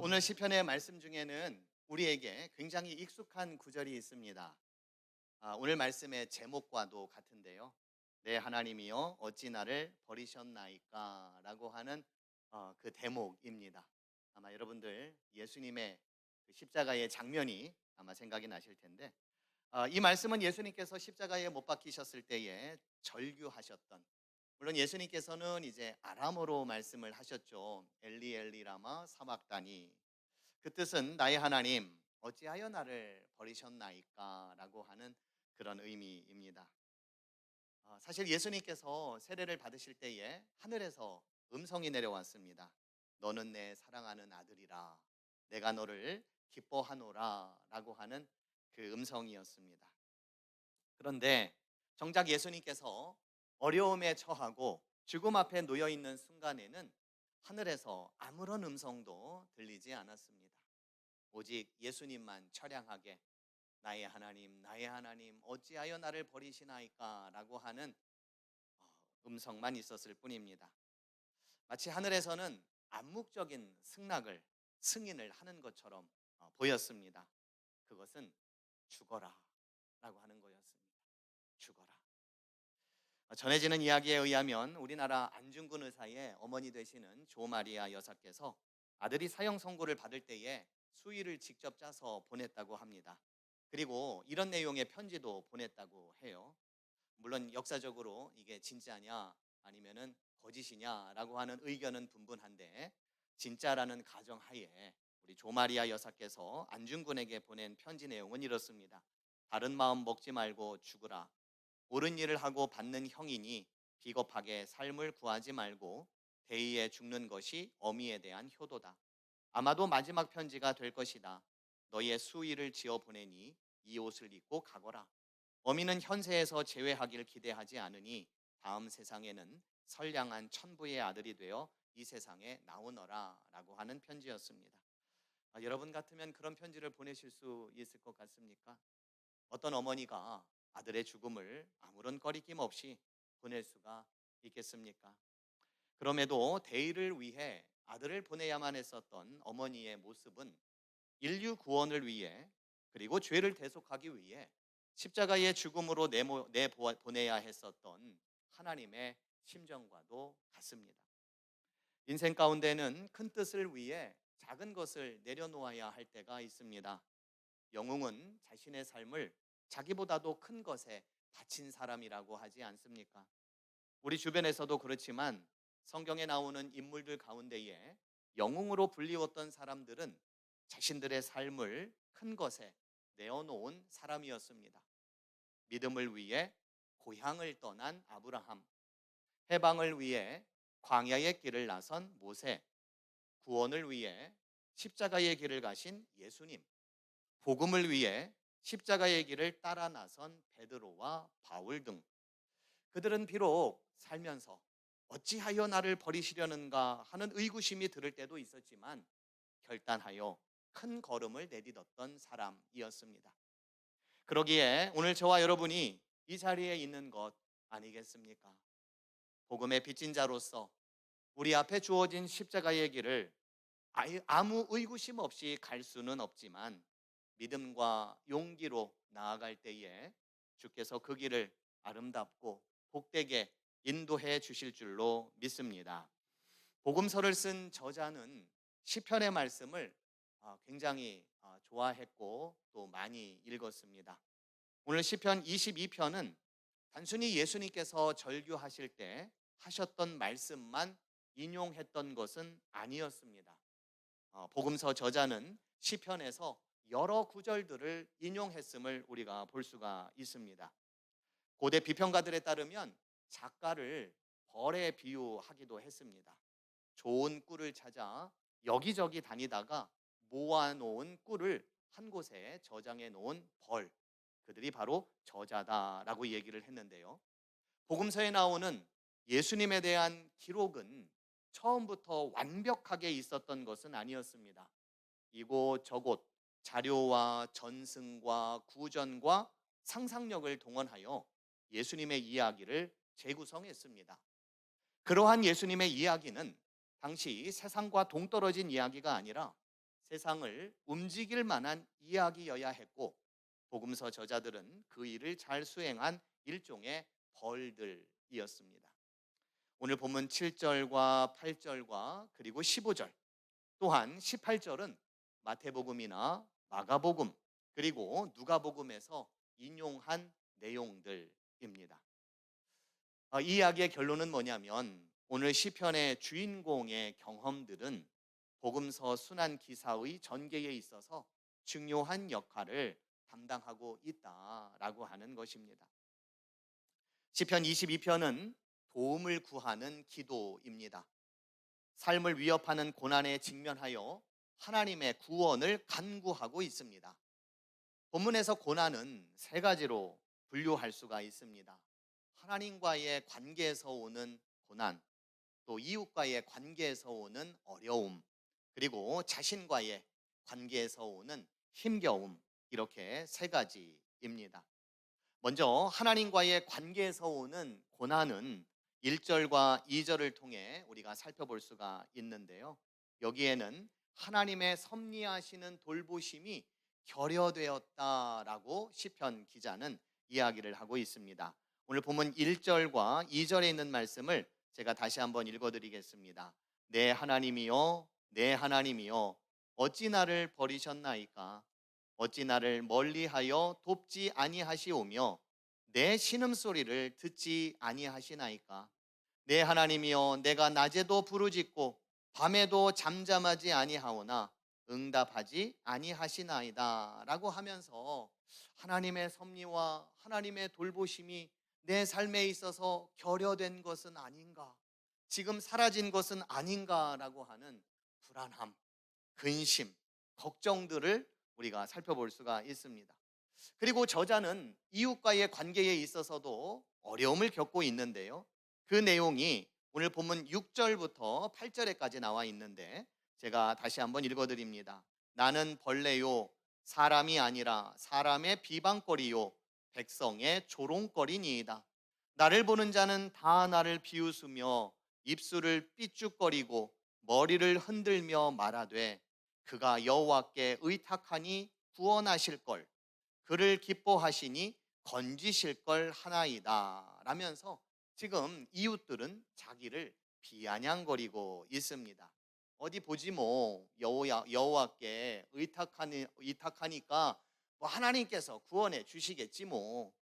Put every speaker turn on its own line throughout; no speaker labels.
오늘 시편의 말씀 중에는 우리에게 굉장히 익숙한 구절이 있습니다. 오늘 말씀의 제목과도 같은데요. 내 하나님이여 어찌 나를 버리셨나이까 라고 하는 그 대목입니다. 아마 여러분들 예수님의 그 십자가의 장면이 아마 생각이 나실 텐데, 이 말씀은 예수님께서 십자가에 못 박히셨을 때에 절규하셨던, 물론 예수님께서는 이제 아람어로 말씀을 하셨죠. 엘리 엘리 라마 사박다니. 그 뜻은 나의 하나님 어찌하여 나를 버리셨나이까 라고 하는 그런 의미입니다. 사실 예수님께서 세례를 받으실 때에 하늘에서 음성이 내려왔습니다. 너는 내 사랑하는 아들이라, 내가 너를 기뻐하노라 라고 하는 그 음성이었습니다. 그런데 정작 예수님께서 어려움에 처하고 죽음 앞에 놓여 있는 순간에는 하늘에서 아무런 음성도 들리지 않았습니다. 오직 예수님만 처량하게 나의 하나님 어찌하여 나를 버리시나이까 라고 하는 음성만 있었을 뿐입니다. 마치 하늘에서는 암묵적인 승인을 하는 것처럼 보였습니다. 그것은 죽어라 라고 하는 거였습니다. 죽어라. 전해지는 이야기에 의하면 우리나라 안중근 의사의 어머니 되시는 조마리아 여사께서 아들이 사형 선고를 받을 때에 수의를 직접 짜서 보냈다고 합니다. 그리고 이런 내용의 편지도 보냈다고 해요. 물론 역사적으로 이게 진짜냐 아니면은 거짓이냐라고 하는 의견은 분분한데, 진짜라는 가정하에 우리 조마리아 여사께서 안중근에게 보낸 편지 내용은 이렇습니다. 다른 마음 먹지 말고 죽으라. 옳은 일을 하고 받는 형이니 비겁하게 삶을 구하지 말고 대의에 죽는 것이 어미에 대한 효도다. 아마도 마지막 편지가 될 것이다. 너의 수의를 지어 보내니 이 옷을 입고 가거라. 어미는 현세에서 제외하길 기대하지 않으니 다음 세상에는 선량한 천부의 아들이 되어 이 세상에 나오너라 라고 하는 편지였습니다. 여러분 같으면 그런 편지를 보내실 수 있을 것 같습니까? 어떤 어머니가 아들의 죽음을 아무런 꺼리낌 없이 보낼 수가 있겠습니까? 그럼에도 대의를 위해 아들을 보내야만 했었던 어머니의 모습은 인류 구원을 위해, 그리고 죄를 대속하기 위해 십자가의 죽음으로 내보내야 했었던 하나님의 심정과도 같습니다. 인생 가운데는 큰 뜻을 위해 작은 것을 내려놓아야 할 때가 있습니다. 영웅은 자신의 삶을 자기보다도 큰 것에 바친 사람이라고 하지 않습니까? 우리 주변에서도 그렇지만 성경에 나오는 인물들 가운데에 영웅으로 불리웠던 사람들은 자신들의 삶을 큰 것에 내어놓은 사람이었습니다. 믿음을 위해 고향을 떠난 아브라함, 해방을 위해 광야의 길을 나선 모세, 구원을 위해 십자가의 길을 가신 예수님, 복음을 위해 십자가의 길을 따라 나선 베드로와 바울 등, 그들은 비록 살면서 어찌하여 나를 버리시려는가 하는 의구심이 들을 때도 있었지만 결단하여 큰 걸음을 내딛었던 사람이었습니다. 그러기에 오늘 저와 여러분이 이 자리에 있는 것 아니겠습니까? 복음의 빚진 자로서 우리 앞에 주어진 십자가의 길을 아무 의구심 없이 갈 수는 없지만 믿음과 용기로 나아갈 때에 주께서 그 길을 아름답고 복되게 인도해 주실 줄로 믿습니다. 복음서를 쓴 저자는 시편의 말씀을 굉장히 좋아했고 또 많이 읽었습니다. 오늘 시편 22편은 단순히 예수님께서 절규하실 때 하셨던 말씀만 인용했던 것은 아니었습니다. 복음서 저자는 시편에서 여러 구절들을 인용했음을 우리가 볼 수가 있습니다. 고대 비평가들에 따르면 작가를 벌에 비유하기도 했습니다. 좋은 꿀을 찾아 여기저기 다니다가 모아놓은 꿀을 한 곳에 저장해 놓은 벌, 그들이 바로 저자다라고 얘기를 했는데요. 복음서에 나오는 예수님에 대한 기록은 처음부터 완벽하게 있었던 것은 아니었습니다. 이곳 저곳 자료와 전승과 구전과 상상력을 동원하여 예수님의 이야기를 재구성했습니다. 그러한 예수님의 이야기는 당시 세상과 동떨어진 이야기가 아니라 세상을 움직일 만한 이야기여야 했고, 복음서 저자들은 그 일을 잘 수행한 일종의 벌들이었습니다. 오늘 본문 7절과 8절과 그리고 15절, 또한 18절은 마태복음이나 마가복음 그리고 누가복음에서 인용한 내용들입니다. 이 이야기의 결론은 뭐냐면, 오늘 시편의 주인공의 경험들은 복음서 순환 기사의 전개에 있어서 중요한 역할을 담당하고 있다라고 하는 것입니다. 시편 22편은 도움을 구하는 기도입니다. 삶을 위협하는 고난에 직면하여 하나님의 구원을 간구하고 있습니다. 본문에서 고난은 세 가지로 분류할 수가 있습니다. 하나님과의 관계에서 오는 고난, 또 이웃과의 관계에서 오는 어려움, 그리고 자신과의 관계에서 오는 힘겨움, 이렇게 세 가지입니다. 먼저 하나님과의 관계에서 오는 고난은 1절과 2절을 통해 우리가 살펴볼 수가 있는데요. 여기에는 하나님의 섭리하시는 돌보심이 결여되었다라고 시편 기자는 이야기를 하고 있습니다. 오늘 본문 1절과 2절에 있는 말씀을 제가 다시 한번 읽어드리겠습니다. 내 하나님이여, 내 하나님이여, 어찌 나를 버리셨나이까? 어찌 나를 멀리하여 돕지 아니하시오며 내 신음소리를 듣지 아니하시나이까? 내 하나님이여, 내가 낮에도 부르짖고 밤에도 잠잠하지 아니하오나 응답하지 아니하시나이다 라고 하면서 하나님의 섭리와 하나님의 돌보심이 내 삶에 있어서 결여된 것은 아닌가, 지금 사라진 것은 아닌가라고 하는 불안함, 근심, 걱정들을 우리가 살펴볼 수가 있습니다. 그리고 저자는 이웃과의 관계에 있어서도 어려움을 겪고 있는데요. 그 내용이 오늘 본문 6절부터 8절에까지 나와 있는데, 제가 다시 한번 읽어드립니다. 나는 벌레요, 사람이 아니라 사람의 비방거리요, 백성의 조롱거리니이다. 나를 보는 자는 다 나를 비웃으며 입술을 삐죽거리고 머리를 흔들며 말하되 그가 여호와께 의탁하니 구원하실 걸, 그를 기뻐하시니 건지실 걸 하나이다 라면서 지금 이웃들은 자기를 비아냥거리고 있습니다. 어디 보지 뭐 여호와께 의탁하니까 뭐 하나님께서 구원해 주시겠지, 뭐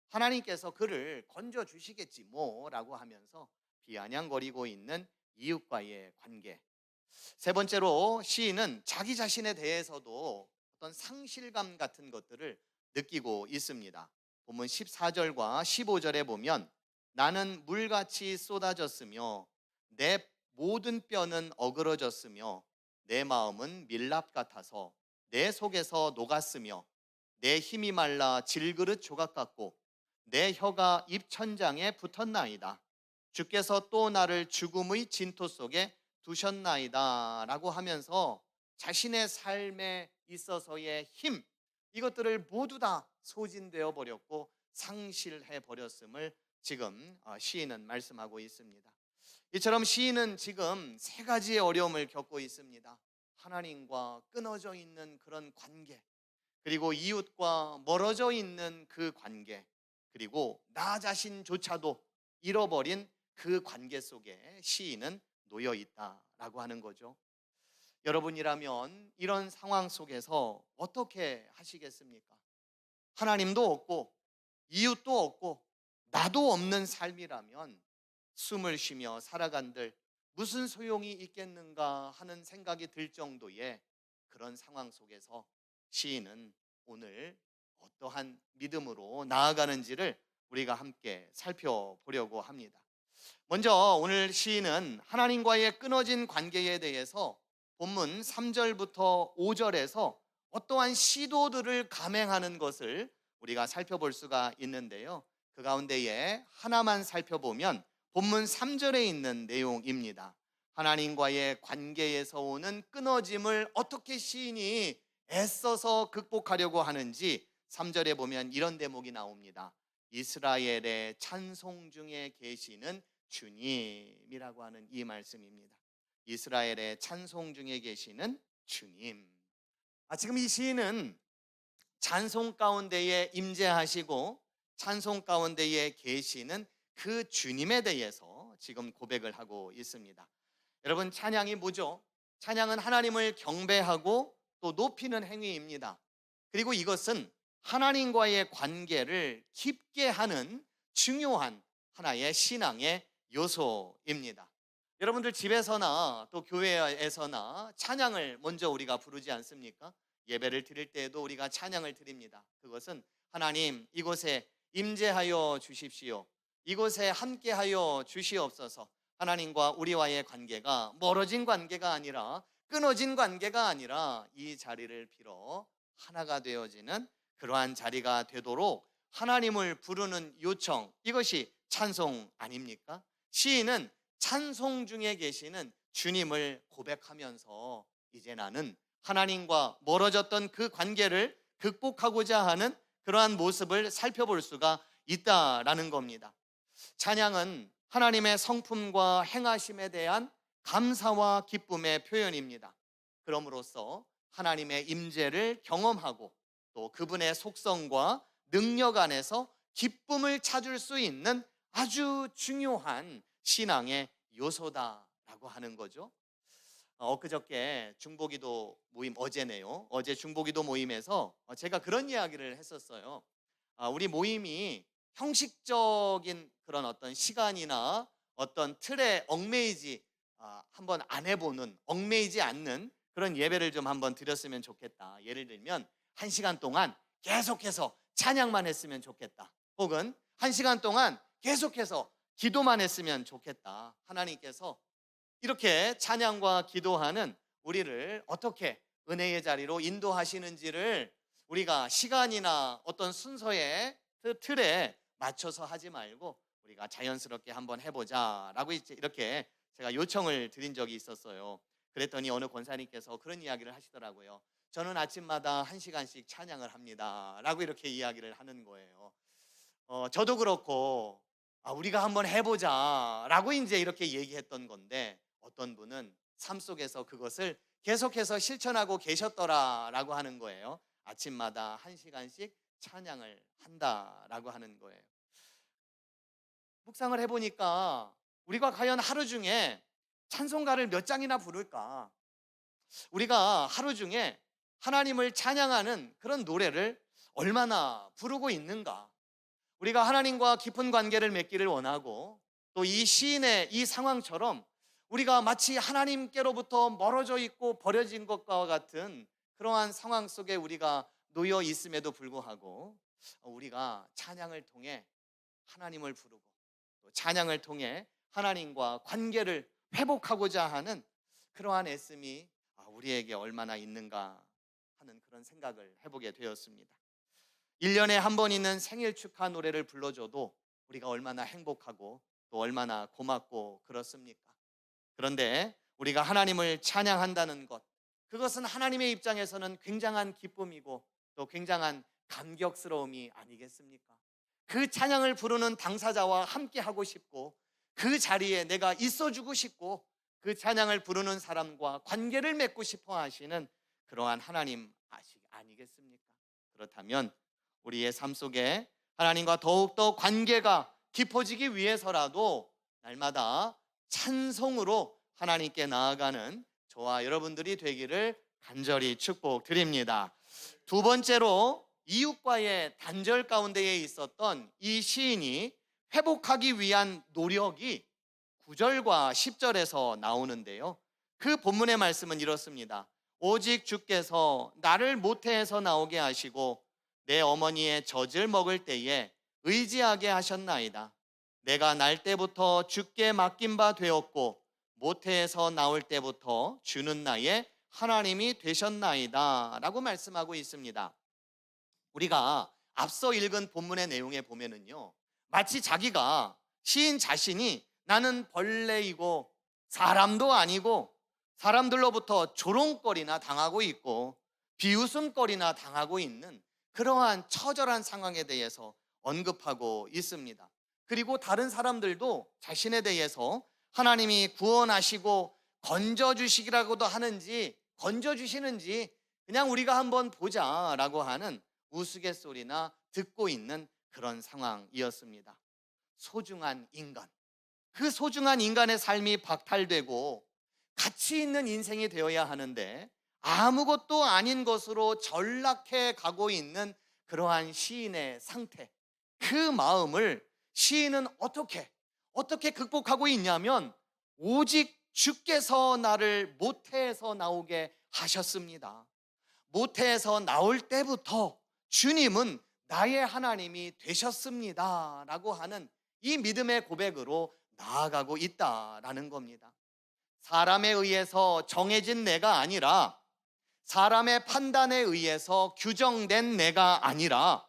하나님께서 그를 건져 주시겠지 뭐라고 하면서 비아냥거리고 있는 이웃과의 관계. 세 번째로 시인은 자기 자신에 대해서도 어떤 상실감 같은 것들을 느끼고 있습니다. 본문 14절과 15절에 보면 나는 물같이 쏟아졌으며 내 모든 뼈는 어그러졌으며 내 마음은 밀랍 같아서 내 속에서 녹았으며 내 힘이 말라 질그릇 조각 같고 내 혀가 입천장에 붙었나이다. 주께서 또 나를 죽음의 진토 속에 두셨나이다 라고 하면서 자신의 삶에 있어서의 힘, 이것들을 모두 다 소진되어 버렸고 상실해 버렸음을 지금 시인은 말씀하고 있습니다. 이처럼 시인은 지금 세 가지의 어려움을 겪고 있습니다. 하나님과 끊어져 있는 그런 관계, 그리고 이웃과 멀어져 있는 그 관계, 그리고 나 자신조차도 잃어버린 그 관계 속에 시인은 놓여 있다라고 하는 거죠. 여러분이라면 이런 상황 속에서 어떻게 하시겠습니까? 하나님도 없고 이웃도 없고 나도 없는 삶이라면 숨을 쉬며 살아간들 무슨 소용이 있겠는가 하는 생각이 들 정도의 그런 상황 속에서 시인은 오늘 어떠한 믿음으로 나아가는지를 우리가 함께 살펴보려고 합니다. 먼저 오늘 시인은 하나님과의 끊어진 관계에 대해서 본문 3절부터 5절에서 어떠한 시도들을 감행하는 것을 우리가 살펴볼 수가 있는데요. 그 가운데에 하나만 살펴보면 본문 3절에 있는 내용입니다. 하나님과의 관계에서 오는 끊어짐을 어떻게 시인이 애써서 극복하려고 하는지 3절에 보면 이런 대목이 나옵니다. 이스라엘의 찬송 중에 계시는 주님이라고 하는 이 말씀입니다. 이스라엘의 찬송 중에 계시는 주님. 지금 이 시인은 찬송 가운데에 임재하시고 찬송 가운데에 계시는 그 주님에 대해서 지금 고백을 하고 있습니다. 여러분, 찬양이 뭐죠? 찬양은 하나님을 경배하고 또 높이는 행위입니다. 그리고 이것은 하나님과의 관계를 깊게 하는 중요한 하나의 신앙의 요소입니다. 여러분들 집에서나 또 교회에서나 찬양을 먼저 우리가 부르지 않습니까? 예배를 드릴 때에도 우리가 찬양을 드립니다. 그것은 하나님, 이곳에 임재하여 주십시오. 이곳에 함께하여 주시옵소서. 하나님과 우리와의 관계가 멀어진 관계가 아니라, 끊어진 관계가 아니라 이 자리를 빌어 하나가 되어지는 그러한 자리가 되도록 하나님을 부르는 요청, 이것이 찬송 아닙니까? 시인은 찬송 중에 계시는 주님을 고백하면서 이제 나는 하나님과 멀어졌던 그 관계를 극복하고자 하는 그러한 모습을 살펴볼 수가 있다라는 겁니다. 찬양은 하나님의 성품과 행하심에 대한 감사와 기쁨의 표현입니다. 그럼으로써 하나님의 임재를 경험하고 또 그분의 속성과 능력 안에서 기쁨을 찾을 수 있는 아주 중요한 신앙의 요소다라고 하는 거죠. 엊그저께 중보기도 모임, 어제네요. 어제 중보기도 모임에서 제가 그런 이야기를 했었어요. 우리 모임이 형식적인 그런 어떤 시간이나 어떤 틀에 얽매이지 한번 안 해보는, 얽매이지 않는 그런 예배를 좀 한번 드렸으면 좋겠다. 예를 들면 1시간 동안 계속해서 찬양만 했으면 좋겠다. 혹은 1시간 동안 계속해서 기도만 했으면 좋겠다. 하나님께서 이렇게 찬양과 기도하는 우리를 어떻게 은혜의 자리로 인도하시는지를 우리가 시간이나 어떤 순서의 틀에 맞춰서 하지 말고 우리가 자연스럽게 한번 해보자라고 이렇게 제가 요청을 드린 적이 있었어요. 그랬더니 어느 권사님께서 그런 이야기를 하시더라고요. 저는 아침마다 1시간씩 찬양을 합니다 라고 이렇게 이야기를 하는 거예요. 저도 그렇고 우리가 한번 해보자 라고 이제 이렇게 얘기했던 건데, 어떤 분은 삶 속에서 그것을 계속해서 실천하고 계셨더라 라고 하는 거예요. 아침마다 1시간씩 찬양을 한다라고 하는 거예요. 묵상을 해보니까 우리가 과연 하루 중에 찬송가를 몇 장이나 부를까? 우리가 하루 중에 하나님을 찬양하는 그런 노래를 얼마나 부르고 있는가? 우리가 하나님과 깊은 관계를 맺기를 원하고 또 이 시인의 이 상황처럼 우리가 마치 하나님께로부터 멀어져 있고 버려진 것과 같은 그러한 상황 속에 우리가 놓여 있음에도 불구하고 우리가 찬양을 통해 하나님을 부르고 또 찬양을 통해 하나님과 관계를 회복하고자 하는 그러한 애씀이 우리에게 얼마나 있는가 하는 그런 생각을 해보게 되었습니다. 1년에 한 번 있는 생일 축하 노래를 불러줘도 우리가 얼마나 행복하고 또 얼마나 고맙고 그렇습니까? 그런데 우리가 하나님을 찬양한다는 것, 그것은 하나님의 입장에서는 굉장한 기쁨이고 또 굉장한 감격스러움이 아니겠습니까? 그 찬양을 부르는 당사자와 함께 하고 싶고 그 자리에 내가 있어주고 싶고 그 찬양을 부르는 사람과 관계를 맺고 싶어 하시는 그러한 하나님 아니겠습니까? 그렇다면 우리의 삶 속에 하나님과 더욱더 관계가 깊어지기 위해서라도 날마다 찬송으로 하나님께 나아가는 저와 여러분들이 되기를 간절히 축복드립니다. 두 번째로 이웃과의 단절 가운데에 있었던 이 시인이 회복하기 위한 노력이 9절과 10절에서 나오는데요. 그 본문의 말씀은 이렇습니다. 오직 주께서 나를 모태에서 나오게 하시고 내 어머니의 젖을 먹을 때에 의지하게 하셨나이다. 내가 날 때부터 주께 맡긴 바 되었고 모태에서 나올 때부터 주는 나의 하나님이 되셨나이다 라고 말씀하고 있습니다. 우리가 앞서 읽은 본문의 내용에 보면은요, 마치 자기가 시인 자신이 나는 벌레이고 사람도 아니고 사람들로부터 조롱거리나 당하고 있고 비웃음거리나 당하고 있는 그러한 처절한 상황에 대해서 언급하고 있습니다. 그리고 다른 사람들도 자신에 대해서 하나님이 구원하시고 건져주시기라고도 하는지 건져주시는지 그냥 우리가 한번 보자라고 하는 우스갯소리나 듣고 있는 그런 상황이었습니다. 소중한 인간, 그 소중한 인간의 삶이 박탈되고 가치 있는 인생이 되어야 하는데 아무것도 아닌 것으로 전락해 가고 있는 그러한 시인의 상태, 그 마음을 시인은 어떻게 극복하고 있냐면 오직 주께서 나를 모태에서 나오게 하셨습니다. 모태에서 나올 때부터 주님은 나의 하나님이 되셨습니다 라고 하는 이 믿음의 고백으로 나아가고 있다라는 겁니다. 사람에 의해서 정해진 내가 아니라, 사람의 판단에 의해서 규정된 내가 아니라,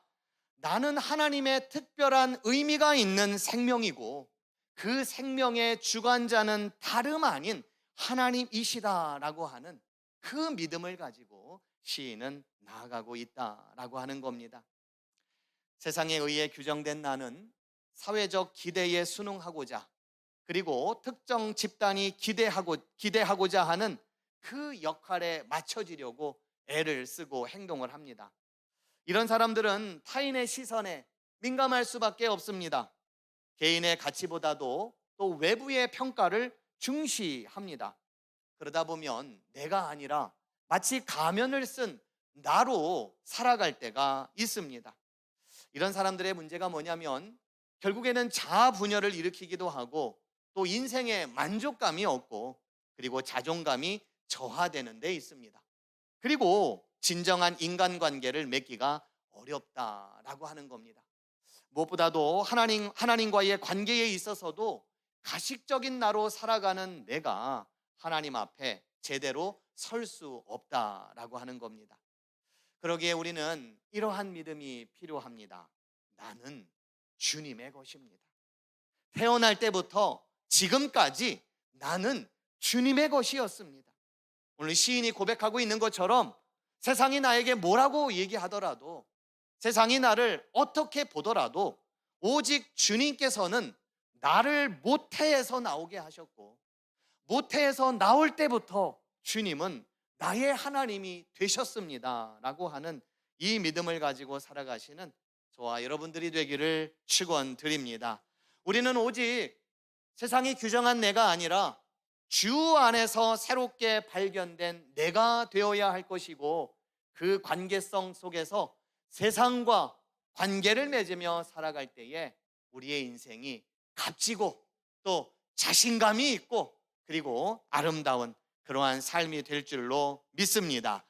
나는 하나님의 특별한 의미가 있는 생명이고 그 생명의 주관자는 다름 아닌 하나님이시다라고 하는 그 믿음을 가지고 시인은 나아가고 있다라고 하는 겁니다. 세상에 의해 규정된 나는 사회적 기대에 순응하고자, 그리고 특정 집단이 기대하고자 하는 그 역할에 맞춰지려고 애를 쓰고 행동을 합니다. 이런 사람들은 타인의 시선에 민감할 수밖에 없습니다. 개인의 가치보다도 또 외부의 평가를 중시합니다. 그러다 보면 내가 아니라 마치 가면을 쓴 나로 살아갈 때가 있습니다. 이런 사람들의 문제가 뭐냐면 결국에는 자아 분열을 일으키기도 하고 또 인생에 만족감이 없고 그리고 자존감이 저하되는 데 있습니다. 그리고 진정한 인간관계를 맺기가 어렵다라고 하는 겁니다. 무엇보다도 하나님과의 관계에 있어서도 가식적인 나로 살아가는 내가 하나님 앞에 제대로 설 수 없다라고 하는 겁니다. 그러기에 우리는 이러한 믿음이 필요합니다. 나는 주님의 것입니다. 태어날 때부터 지금까지 나는 주님의 것이었습니다. 오늘 시인이 고백하고 있는 것처럼 세상이 나에게 뭐라고 얘기하더라도, 세상이 나를 어떻게 보더라도 오직 주님께서는 나를 모태에서 나오게 하셨고, 모태에서 나올 때부터 주님은 나의 하나님이 되셨습니다 라고 하는 이 믿음을 가지고 살아가시는 저와 여러분들이 되기를 축원드립니다. 우리는 오직 세상이 규정한 내가 아니라 주 안에서 새롭게 발견된 내가 되어야 할 것이고, 그 관계성 속에서 세상과 관계를 맺으며 살아갈 때에 우리의 인생이 값지고 또 자신감이 있고 그리고 아름다운 그러한 삶이 될 줄로 믿습니다.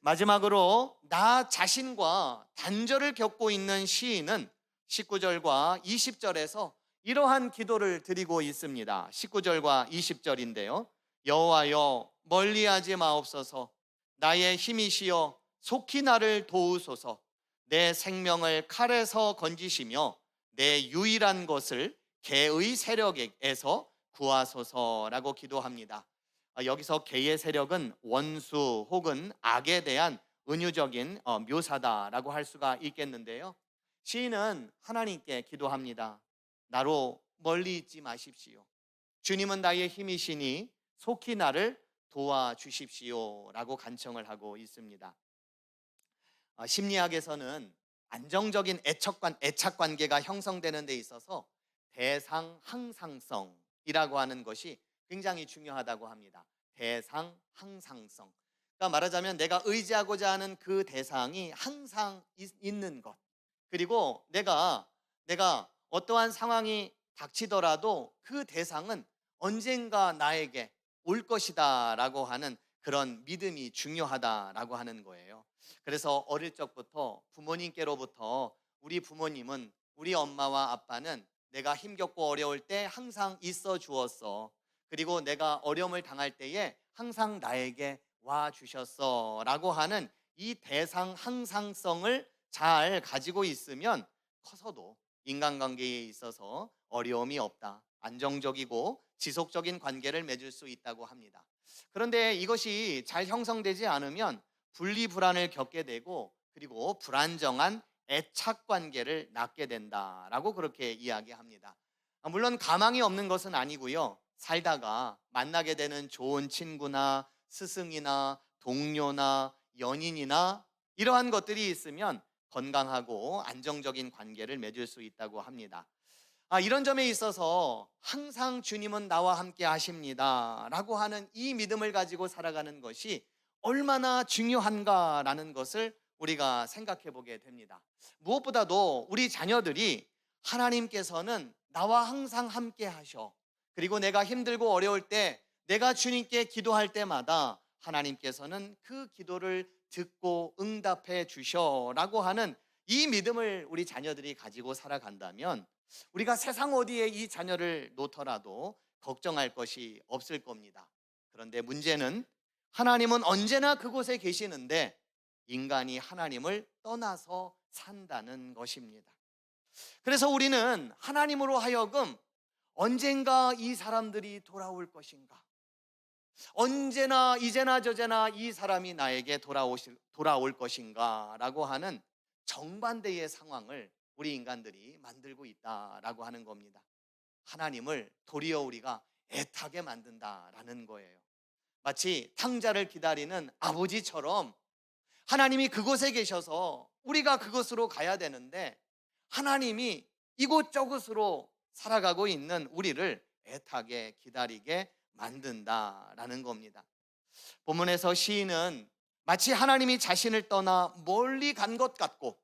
마지막으로 나 자신과 단절을 겪고 있는 시인은 19절과 20절에서 이러한 기도를 드리고 있습니다. 19절과 20절인데요. 여호와여 멀리하지 마옵소서. 나의 힘이시여 속히 나를 도우소서. 내 생명을 칼에서 건지시며 내 유일한 것을 개의 세력에서 구하소서라고 기도합니다. 여기서 개의 세력은 원수 혹은 악에 대한 은유적인 묘사다라고 할 수가 있겠는데요. 시인은 하나님께 기도합니다. 나로 멀리 있지 마십시오. 주님은 나의 힘이시니 속히 나를 도와주십시오 라고 간청을 하고 있습니다. 심리학에서는 안정적인 애착 관계가 형성되는 데 있어서 대상 항상성이라고 하는 것이 굉장히 중요하다고 합니다. 대상 항상성. 그러니까 말하자면 내가 의지하고자 하는 그 대상이 항상 있는 것. 그리고 내가 어떠한 상황이 닥치더라도 그 대상은 언젠가 나에게 올 것이다라고 하는 그런 믿음이 중요하다라고 하는 거예요. 그래서 어릴 적부터 부모님께로부터 우리 부모님은, 우리 엄마와 아빠는 내가 힘겹고 어려울 때 항상 있어 주었어. 그리고 내가 어려움을 당할 때에 항상 나에게 와 주셨어 라고 하는 이 대상 항상성을 잘 가지고 있으면 커서도 인간관계에 있어서 어려움이 없다, 안정적이고 지속적인 관계를 맺을 수 있다고 합니다. 그런데 이것이 잘 형성되지 않으면 분리불안을 겪게 되고 그리고 불안정한 애착 관계를 낳게 된다라고 그렇게 이야기합니다. 물론 가망이 없는 것은 아니고요. 살다가 만나게 되는 좋은 친구나 스승이나 동료나 연인이나 이러한 것들이 있으면 건강하고 안정적인 관계를 맺을 수 있다고 합니다. 이런 점에 있어서 항상 주님은 나와 함께 하십니다 라고 하는 이 믿음을 가지고 살아가는 것이 얼마나 중요한가라는 것을 우리가 생각해 보게 됩니다. 무엇보다도 우리 자녀들이 하나님께서는 나와 항상 함께 하셔, 그리고 내가 힘들고 어려울 때 내가 주님께 기도할 때마다 하나님께서는 그 기도를 듣고 응답해 주셔라고 하는 이 믿음을 우리 자녀들이 가지고 살아간다면 우리가 세상 어디에 이 자녀를 놓더라도 걱정할 것이 없을 겁니다. 그런데 문제는 하나님은 언제나 그곳에 계시는데 인간이 하나님을 떠나서 산다는 것입니다. 그래서 우리는 하나님으로 하여금 언젠가 이 사람들이 돌아올 것인가, 언제나 이제나 저제나 이 사람이 나에게 돌아올 것인가 라고 하는 정반대의 상황을 우리 인간들이 만들고 있다라고 하는 겁니다. 하나님을 도리어 우리가 애타게 만든다라는 거예요. 마치 탕자를 기다리는 아버지처럼 하나님이 그곳에 계셔서 우리가 그곳으로 가야 되는데 하나님이 이곳저곳으로 살아가고 있는 우리를 애타게 기다리게 만든다라는 겁니다. 본문에서 시인은 마치 하나님이 자신을 떠나 멀리 간 것 같고,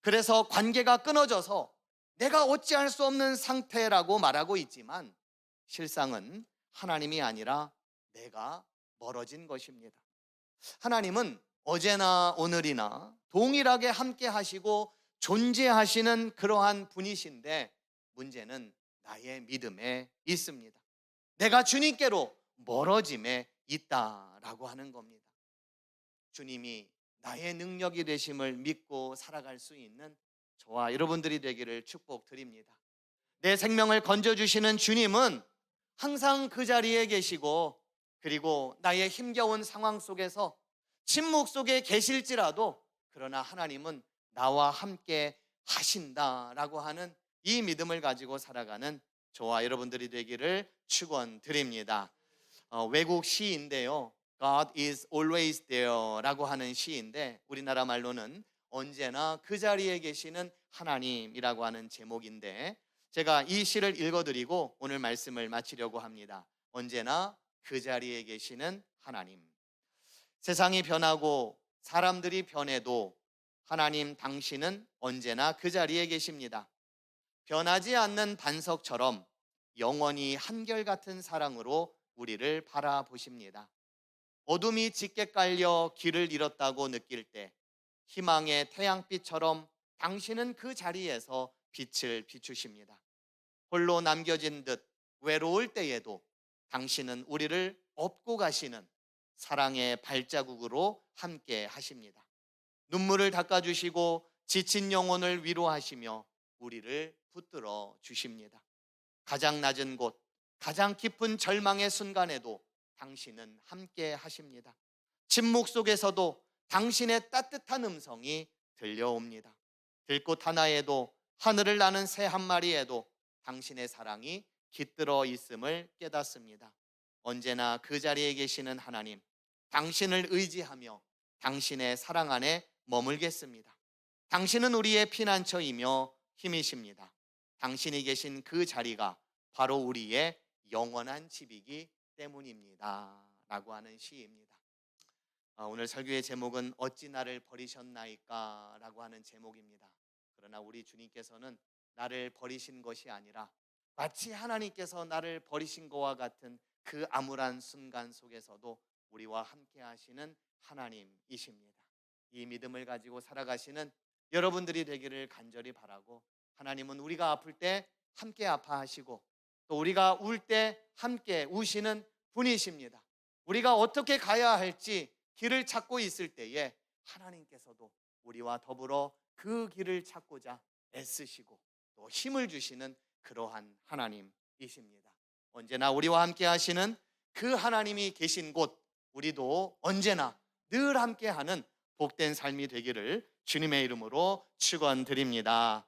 그래서 관계가 끊어져서 내가 어찌할 수 없는 상태라고 말하고 있지만 실상은 하나님이 아니라 내가 멀어진 것입니다. 하나님은 어제나 오늘이나 동일하게 함께 하시고 존재하시는 그러한 분이신데 문제는 나의 믿음에 있습니다. 내가 주님께로 멀어짐에 있다라고 하는 겁니다. 주님이 나의 능력이 되심을 믿고 살아갈 수 있는 저와 여러분들이 되기를 축복드립니다. 내 생명을 건져주시는 주님은 항상 그 자리에 계시고, 그리고 나의 힘겨운 상황 속에서 침묵 속에 계실지라도 그러나 하나님은 나와 함께 하신다라고 하는 이 믿음을 가지고 살아가는 저와 여러분들이 되기를 축원드립니다. 외국 시인데요, God is always there 라고 하는 시인데 우리나라 말로는 언제나 그 자리에 계시는 하나님이라고 하는 제목인데, 제가 이 시를 읽어드리고 오늘 말씀을 마치려고 합니다. 언제나 그 자리에 계시는 하나님. 세상이 변하고 사람들이 변해도 하나님 당신은 언제나 그 자리에 계십니다. 변하지 않는 반석처럼 영원히 한결같은 사랑으로 우리를 바라보십니다. 어둠이 짙게 깔려 길을 잃었다고 느낄 때 희망의 태양빛처럼 당신은 그 자리에서 빛을 비추십니다. 홀로 남겨진 듯 외로울 때에도 당신은 우리를 업고 가시는 사랑의 발자국으로 함께 하십니다. 눈물을 닦아주시고 지친 영혼을 위로하시며 우리를 붙들어 주십니다. 가장 낮은 곳, 가장 깊은 절망의 순간에도 당신은 함께 하십니다. 침묵 속에서도 당신의 따뜻한 음성이 들려옵니다. 들꽃 하나에도 하늘을 나는 새 한 마리에도 당신의 사랑이 깃들어 있음을 깨닫습니다. 언제나 그 자리에 계시는 하나님, 당신을 의지하며 당신의 사랑 안에 머물겠습니다. 당신은 우리의 피난처이며 힘이십니다. 당신이 계신 그 자리가 바로 우리의 영원한 집이기 때문입니다 라고 하는 시입니다. 오늘 설교의 제목은 어찌 나를 버리셨나이까 라고 하는 제목입니다. 그러나 우리 주님께서는 나를 버리신 것이 아니라 마치 하나님께서 나를 버리신 것과 같은 그 암울한 순간 속에서도 우리와 함께 하시는 하나님이십니다. 이 믿음을 가지고 살아가시는 여러분들이 되기를 간절히 바라고, 하나님은 우리가 아플 때 함께 아파하시고 또 우리가 울 때 함께 우시는 분이십니다. 우리가 어떻게 가야 할지 길을 찾고 있을 때에 하나님께서도 우리와 더불어 그 길을 찾고자 애쓰시고 또 힘을 주시는 그러한 하나님이십니다. 언제나 우리와 함께 하시는 그 하나님이 계신 곳, 우리도 언제나 늘 함께하는 복된 삶이 되기를 주님의 이름으로 축원드립니다.